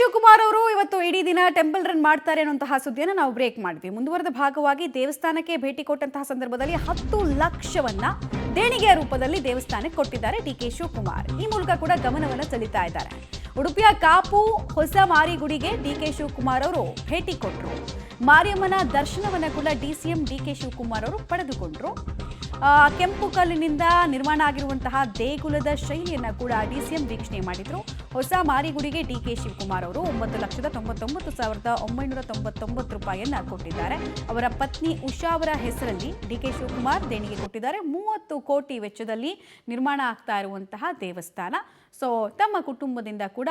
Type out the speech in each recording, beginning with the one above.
ಶಿವಕುಮಾರ್ ಅವರು ಇವತ್ತು ಇಡೀ ದಿನ ಟೆಂಪಲ್ ರನ್ ಮಾಡ್ತಾರೆ ಅನ್ನುವಂತಹ ಸುದ್ದಿಯನ್ನು ನಾವು ಬ್ರೇಕ್ ಮಾಡಿದ್ವಿ. ಮುಂದುವರೆದ ಭಾಗವಾಗಿ ದೇವಸ್ಥಾನಕ್ಕೆ ಭೇಟಿ ಕೊಟ್ಟಂತಹ ಸಂದರ್ಭದಲ್ಲಿ 10 ಲಕ್ಷವನ್ನ ದೇಣಿಗೆಯ ರೂಪದಲ್ಲಿ ದೇವಸ್ಥಾನಕ್ಕೆ ಕೊಟ್ಟಿದ್ದಾರೆ ಡಿಕೆ ಶಿವಕುಮಾರ್. ಈ ಮೂಲಕ ಕೂಡ ಗಮನವನ್ನು ಸೆಳೀತಾ ಇದ್ದಾರೆ. ಉಡುಪಿಯ ಕಾಪು ಹೊಸ ಮಾರಿಗುಡಿಗೆ ಡಿಕೆ ಶಿವಕುಮಾರ್ ಅವರು ಭೇಟಿ ಕೊಟ್ಟರು. ಮಾರಿಯಮ್ಮನ ದರ್ಶನವನ್ನ ಕೂಡ ಡಿಸಿಎಂ ಡಿಕೆ ಶಿವಕುಮಾರ್ ಅವರು ಪಡೆದುಕೊಂಡ್ರು. ಕೆಂಪು ಕಲ್ಲಿನಿಂದ ನಿರ್ಮಾಣ ಆಗಿರುವಂತಹ ದೇಗುಲದ ಶೈಲಿಯನ್ನ ಕೂಡ ಡಿಸಿಎಂ ವೀಕ್ಷಣೆ ಮಾಡಿದ್ರು. ಹೊಸ ಮಾರಿಗುಡಿಗೆ ಡಿಕೆ ಶಿವಕುಮಾರ್ ಅವರು 9,99,999 ರೂಪಾಯಿಯನ್ನ ಕೊಟ್ಟಿದ್ದಾರೆ. ಅವರ ಪತ್ನಿ ಉಷಾ ಅವರ ಹೆಸರಲ್ಲಿ ಡಿಕೆ ಶಿವಕುಮಾರ್ ದೇಣಿಗೆ ಕೊಟ್ಟಿದ್ದಾರೆ. 30 ಕೋಟಿ ವೆಚ್ಚದಲ್ಲಿ ನಿರ್ಮಾಣ ಆಗ್ತಾ ಇರುವಂತಹ ದೇವಸ್ಥಾನ. ಸೊ ತಮ್ಮ ಕುಟುಂಬದಿಂದ ಕೂಡ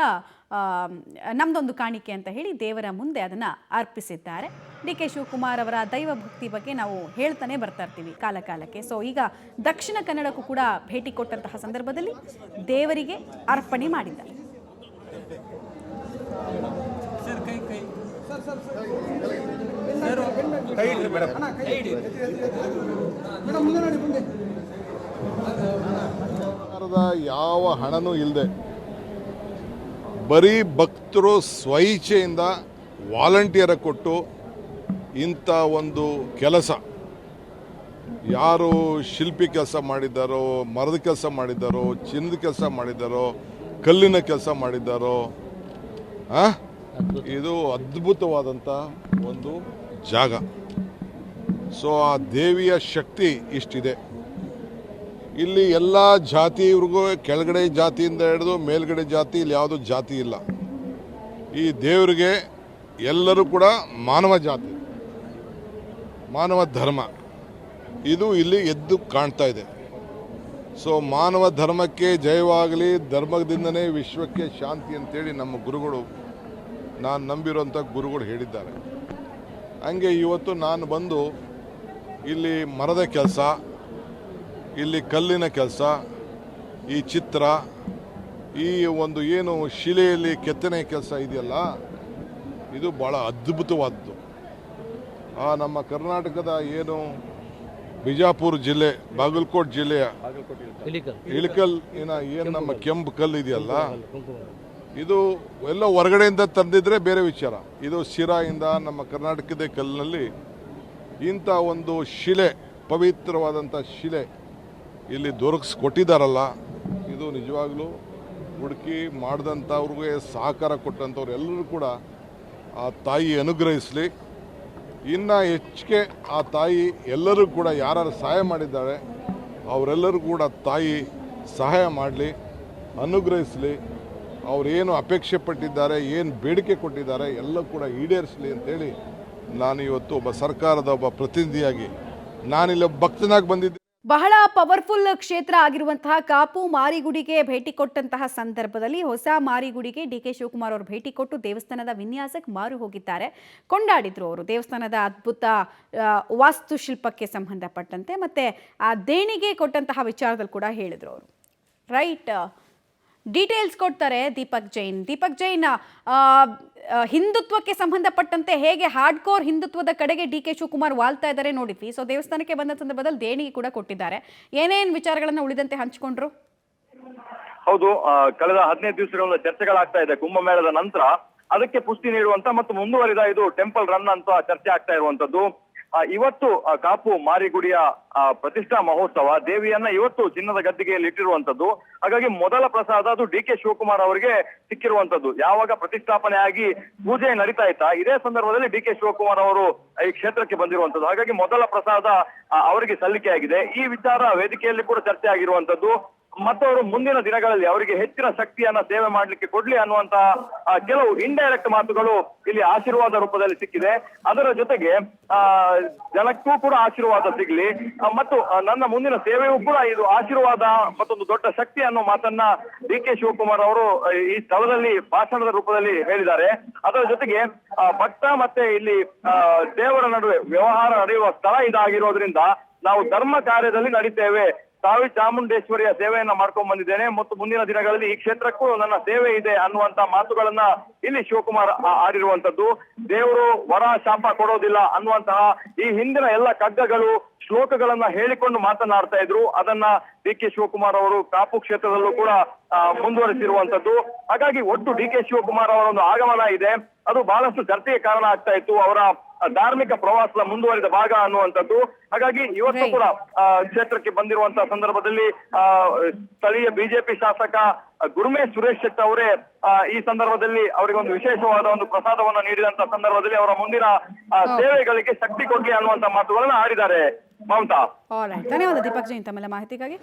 ನಮ್ದೊಂದು ಕಾಣಿಕೆ ಅಂತ ಹೇಳಿ ದೇವರ ಮುಂದೆ ಅದನ್ನ ಅರ್ಪಿಸಿದ್ದಾರೆ. ಡಿಕೆ ಶಿವಕುಮಾರ್ ಅವರ ದೈವ ಭಕ್ತಿ ಬಗ್ಗೆ ನಾವು ಹೇಳ್ತಾನೆ ಬರ್ತಾ ಇರ್ತೀವಿ ಕಾಲ ಕಾಲಕ್ಕೆ. ಸೊ ಈಗ ದಕ್ಷಿಣ ಕನ್ನಡಕ್ಕೂ ಕೂಡ ಭೇಟಿ ಕೊಟ್ಟಂತಹ ಸಂದರ್ಭದಲ್ಲಿ ದೇವರಿಗೆ ಅರ್ಪಣೆ ಮಾಡಿದ್ದಾರೆ. ಯಾವ ಹಣನೂ ಇಲ್ಲದೆ ಬರೀ ಭಕ್ತರು ಸ್ವಇಚ್ಛೆಯಿಂದ ವಾಲಂಟಿಯರ್ ಕೊಟ್ಟು ಇಂಥ ಒಂದು ಕೆಲಸ, ಯಾರು ಶಿಲ್ಪಿ ಕೆಲಸ ಮಾಡಿದ್ದಾರೋ, ಮರದ ಕೆಲಸ ಮಾಡಿದ್ದಾರೋ, ಚಿನ್ನದ ಕೆಲಸ ಮಾಡಿದ್ದಾರೋ, ಕಲ್ಲಿನ ಕೆಲಸ ಮಾಡಿದ್ದಾರೋ, ಇದು ಅದ್ಭುತವಾದಂಥ ಒಂದು ಜಾಗ. ಸೊ ಆ ದೇವಿಯ ಶಕ್ತಿ ಇಷ್ಟಿದೆ. ಇಲ್ಲಿ ಎಲ್ಲ ಜಾತಿಯವ್ರಿಗೂ ಕೆಳಗಡೆ ಜಾತಿಯಿಂದ ಹಿಡಿದು ಮೇಲ್ಗಡೆ ಜಾತಿ, ಇಲ್ಲಿ ಯಾವುದೂ ಜಾತಿ ಇಲ್ಲ. ಈ ದೇವರಿಗೆ ಎಲ್ಲರೂ ಕೂಡ ಮಾನವ ಜಾತಿ, ಮಾನವ ಧರ್ಮ ಇದು ಇಲ್ಲಿ ಎದ್ದು ಕಾಣ್ತಾ ಇದೆ. ಸೊ ಮಾನವ ಧರ್ಮಕ್ಕೆ ಜಯವಾಗಲಿ, ಧರ್ಮದಿಂದನೇ ವಿಶ್ವಕ್ಕೆ ಶಾಂತಿ ಅಂತೇಳಿ ನಮ್ಮ ಗುರುಗಳು, ನಾನು ನಂಬಿರುವಂಥ ಗುರುಗಳು ಹೇಳಿದ್ದಾರೆ. ಹಂಗೆ ಇವತ್ತು ನಾನು ಬಂದು ಇಲ್ಲಿ ಮರದ ಕೆಲಸ, ಇಲ್ಲಿ ಕಲ್ಲಿನ ಕೆಲಸ, ಈ ಚಿತ್ರ, ಈ ಒಂದು ಏನು ಶಿಲೆಯಲ್ಲಿ ಕೆತ್ತನೆ ಕೆಲಸ ಇದೆಯಲ್ಲ, ಇದು ಭಾಳ ಅದ್ಭುತವಾದದ್ದು. ನಮ್ಮ ಕರ್ನಾಟಕದ ಏನು ಬಿಜಾಪುರ ಜಿಲ್ಲೆ, ಬಾಗಲಕೋಟೆ ಜಿಲ್ಲೆಯ ಇಳಕಲ್ ಏನು ನಮ್ಮ ಕೆಂಪು ಕಲ್ಲು ಇದೆಯಲ್ಲ, ಇದು ಎಲ್ಲ ಹೊರಗಡೆಯಿಂದ ತಂದಿದ್ರೆ ಬೇರೆ ವಿಚಾರ. ಇದು ಶಿರಾಯಿಂದ ನಮ್ಮ ಕರ್ನಾಟಕದ ಕಲ್ಲಿನಲ್ಲಿ ಇಂಥ ಒಂದು ಶಿಲೆ, ಪವಿತ್ರವಾದಂಥ ಶಿಲೆ ಇಲ್ಲಿ ದೊರಕಿಸ್ಕೊಟ್ಟಿದ್ದಾರಲ್ಲ, ಇದು ನಿಜವಾಗ್ಲೂ ಹುಡುಕಿ ಮಾಡಿದಂಥವ್ರಿಗೆ ಸಹಕಾರ ಕೊಟ್ಟಂಥವ್ರು ಎಲ್ಲರೂ ಕೂಡ ಆ ತಾಯಿ ಅನುಗ್ರಹಿಸಲಿ. ಇನ್ನು ಹೆಚ್ಚಿಗೆ ಆ ತಾಯಿ ಎಲ್ಲರೂ ಕೂಡ ಯಾರು ಸಹಾಯ ಮಾಡಿದ್ದಾರೆ ಅವರೆಲ್ಲರೂ ಕೂಡ ತಾಯಿ ಸಹಾಯ ಮಾಡಲಿ, ಅನುಗ್ರಹಿಸಲಿ. ಅವರೇನು ಅಪೇಕ್ಷೆ ಪಟ್ಟಿದ್ದಾರೆ, ಏನು ಬೇಡಿಕೆ ಕೊಟ್ಟಿದ್ದಾರೆ ಎಲ್ಲ ಕೂಡ ಈಡೇರಿಸಲಿ ಅಂತೇಳಿ ನಾನು ಇವತ್ತು ಒಬ್ಬ ಸರ್ಕಾರದ ಒಬ್ಬ ಪ್ರತಿನಿಧಿಯಾಗಿ ನಾನಿಲ್ಲಿ ಭಕ್ತನಾಗಿ ಬಂದಿದ್ದೆ. ಬಹಳ ಪವರ್ಫುಲ್ ಕ್ಷೇತ್ರ ಆಗಿರುವಂತಹ ಕಾಪು ಮಾರಿಗುಡಿಗೆ ಭೇಟಿ ಕೊಟ್ಟಂತಹ ಸಂದರ್ಭದಲ್ಲಿ ಹೊಸ ಮಾರಿಗುಡಿಗೆ ಡಿಕೆ ಶಿವಕುಮಾರ್ ಅವರು ಭೇಟಿ ಕೊಟ್ಟು ದೇವಸ್ಥಾನದ ವಿನ್ಯಾಸಕ್ಕೆ ಮಾರು ಹೋಗಿದ್ದಾರೆ. ಕೊಂಡಾಡಿದ್ರು ಅವರು ದೇವಸ್ಥಾನದ ಅದ್ಭುತ ವಾಸ್ತುಶಿಲ್ಪಕ್ಕೆ ಸಂಬಂಧಪಟ್ಟಂತೆ, ಮತ್ತೆ ಆ ದೇಣಿಗೆ ಕೊಟ್ಟಂತಹ ವಿಚಾರದಲ್ಲಿ ಕೂಡ ಹೇಳಿದ್ರು ಅವರು. ರೈಟ್, ಡೀಟೇಲ್ಸ್ ಕೊಡ್ತಾರೆ ದೀಪಕ್ ಜೈನ್. ಹಿಂದುತ್ವಕ್ಕೆ ಸಂಬಂಧಪಟ್ಟಂತೆ ಹೇಗೆ ಹಾರ್ಡ್ ಕೋರ್ ಹಿಂದುತ್ವದ ಕಡೆಗೆ ಡಿಕೆ ಶಿವಕುಮಾರ್ ವಾಲ್ತಾ ಇದ್ದಾರೆ ನೋಡಿದ್ವಿ. ಸೊ ದೇವಸ್ಥಾನಕ್ಕೆ ಬಂದ ಸಂದರ್ಭದಲ್ಲಿ ದೇಣಿಗೆ ಕೂಡ ಕೊಟ್ಟಿದ್ದಾರೆ. ಏನೇನು ವಿಚಾರಗಳನ್ನ ಉಳಿದಂತೆ ಹಂಚಿಕೊಂಡ್ರು? ಹೌದು, ಕಳೆದ 15 ದಿವಸಗಳ ಚರ್ಚೆಗಳಾಗ್ತಾ ಇದೆ ಕುಂಭಮೇಳದ ನಂತರ. ಅದಕ್ಕೆ ಪುಷ್ಟಿ ನೀಡುವಂತ ಮತ್ತು ಮುಂದುವರಿದ ಇದು ಟೆಂಪಲ್ ರನ್ ಅಂತ ಚರ್ಚೆ ಆಗ್ತಾ ಇರುವಂತದ್ದು. ಇವತ್ತು ಕಾಪು ಮಾರಿಗುಡಿಯ ಪ್ರತಿಷ್ಠಾ ಮಹೋತ್ಸವ, ದೇವಿಯನ್ನ ಇವತ್ತು ಚಿನ್ನದ ಗದ್ದಿಗೆಯಲ್ಲಿ ಇಟ್ಟಿರುವಂತದ್ದು. ಹಾಗಾಗಿ ಮೊದಲ ಪ್ರಸಾದ ಅದು ಡಿಕೆ ಶಿವಕುಮಾರ್ ಅವರಿಗೆ ಸಿಕ್ಕಿರುವಂತದ್ದು. ಯಾವಾಗ ಪ್ರತಿಷ್ಠಾಪನೆ ಆಗಿ ಪೂಜೆ ನಡೀತಾ ಇತ್ತಾ, ಇದೇ ಸಂದರ್ಭದಲ್ಲಿ ಡಿಕೆ ಶಿವಕುಮಾರ್ ಅವರು ಈ ಕ್ಷೇತ್ರಕ್ಕೆ ಬಂದಿರುವಂತದ್ದು. ಹಾಗಾಗಿ ಮೊದಲ ಪ್ರಸಾದ ಅವರಿಗೆ ಸಲ್ಲಿಕೆಯಾಗಿದೆ. ಈ ವಿಚಾರ ವೇದಿಕೆಯಲ್ಲಿ ಕೂಡ ಚರ್ಚೆ ಆಗಿರುವಂತದ್ದು. ಮತ್ತು ಅವರು ಮುಂದಿನ ದಿನಗಳಲ್ಲಿ ಅವರಿಗೆ ಹೆಚ್ಚಿನ ಶಕ್ತಿಯನ್ನ ಸೇವೆ ಮಾಡ್ಲಿಕ್ಕೆ ಕೊಡ್ಲಿ ಅನ್ನುವಂತ ಕೆಲವು ಇಂಡೈರೆಕ್ಟ್ ಮಾತುಗಳು ಇಲ್ಲಿ ಆಶೀರ್ವಾದ ರೂಪದಲ್ಲಿ ಸಿಕ್ಕಿದೆ. ಅದರ ಜೊತೆಗೆ ಜನಕ್ಕೂ ಕೂಡ ಆಶೀರ್ವಾದ ಸಿಗ್ಲಿ ಮತ್ತು ನನ್ನ ಮುಂದಿನ ಸೇವೆಯೂ ಕೂಡ ಇದು ಆಶೀರ್ವಾದ ಮತ್ತೊಂದು ದೊಡ್ಡ ಶಕ್ತಿ ಅನ್ನೋ ಮಾತನ್ನ ಡಿಕೆ ಶಿವಕುಮಾರ್ ಅವರು ಈ ಸ್ಥಳದಲ್ಲಿ ಭಾಷಣದ ರೂಪದಲ್ಲಿ ಹೇಳಿದ್ದಾರೆ. ಅದರ ಜೊತೆಗೆ ಭಕ್ತ ಮತ್ತೆ ಇಲ್ಲಿ ದೇವರ ನಡುವೆ ವ್ಯವಹಾರ ನಡೆಯುವ ಸ್ಥಳ ಇದಾಗಿರೋದ್ರಿಂದ ನಾವು ಧರ್ಮ ಕಾರ್ಯದಲ್ಲಿ ನಡೀತೇವೆ, ತಾವಿ ಚಾಮುಂಡೇಶ್ವರಿಯ ಸೇವೆಯನ್ನ ಮಾಡ್ಕೊಂಡ್ ಬಂದಿದ್ದೇನೆ ಮತ್ತು ಮುಂದಿನ ದಿನಗಳಲ್ಲಿ ಈ ಕ್ಷೇತ್ರಕ್ಕೂ ನನ್ನ ಸೇವೆ ಇದೆ ಅನ್ನುವಂತ ಮಾತುಗಳನ್ನ ಇಲ್ಲಿ ಶಿವಕುಮಾರ್ ಆಡಿರುವಂತದ್ದು. ದೇವರು ವರ ಶಾಪ ಕೊಡೋದಿಲ್ಲ ಅನ್ನುವಂತಹ ಈ ಹಿಂದಿನ ಎಲ್ಲ ಕಗ್ಗಗಳು ಶ್ಲೋಕಗಳನ್ನ ಹೇಳಿಕೊಂಡು ಮಾತನಾಡ್ತಾ ಇದ್ರು. ಅದನ್ನ ಡಿ ಕೆ ಶಿವಕುಮಾರ್ ಅವರು ಕಾಪು ಕ್ಷೇತ್ರದಲ್ಲೂ ಕೂಡ ಮುಂದುವರಿಸಿರುವಂತದ್ದು. ಹಾಗಾಗಿ ಒಟ್ಟು ಡಿ ಕೆ ಶಿವಕುಮಾರ್ ಅವರ ಒಂದು ಆಗಮನ ಇದೆ, ಅದು ಬಹಳಷ್ಟು ಚರ್ಚೆಗೆ ಕಾರಣ ಆಗ್ತಾ ಇತ್ತು, ಅವರ ಧಾರ್ಮಿಕ ಪ್ರವಾಸದ ಮುಂದುವರಿದ ಭಾಗ ಅನ್ನುವಂಥದ್ದು. ಹಾಗಾಗಿ ಇವತ್ತು ಕೂಡ ಕ್ಷೇತ್ರಕ್ಕೆ ಬಂದಿರುವಂತಹ ಸಂದರ್ಭದಲ್ಲಿ ಸ್ಥಳೀಯ ಬಿಜೆಪಿ ಶಾಸಕ ಗುರುಮೇಶ್ ಸುರೇಶ್ ಶೆಟ್ಟಿ ಅವರೇ ಈ ಸಂದರ್ಭದಲ್ಲಿ ಅವರಿಗೆ ಒಂದು ವಿಶೇಷವಾದ ಒಂದು ಪ್ರಸಾದವನ್ನು ನೀಡಿದಂತ ಸಂದರ್ಭದಲ್ಲಿ ಅವರ ಮುಂದಿನ ಸೇವೆಗಳಿಗೆ ಶಕ್ತಿ ಕೊಡ್ಲಿ ಅನ್ನುವಂತ ಮಾತುಗಳನ್ನ ಆಡಿದ್ದಾರೆ. ಮಮತಾ. ಧನ್ಯವಾದ ದೀಪಕ್ ಜೈನ್ ತಮ್ಮೆಲ್ಲ ಮಾಹಿತಿಗಾಗಿ.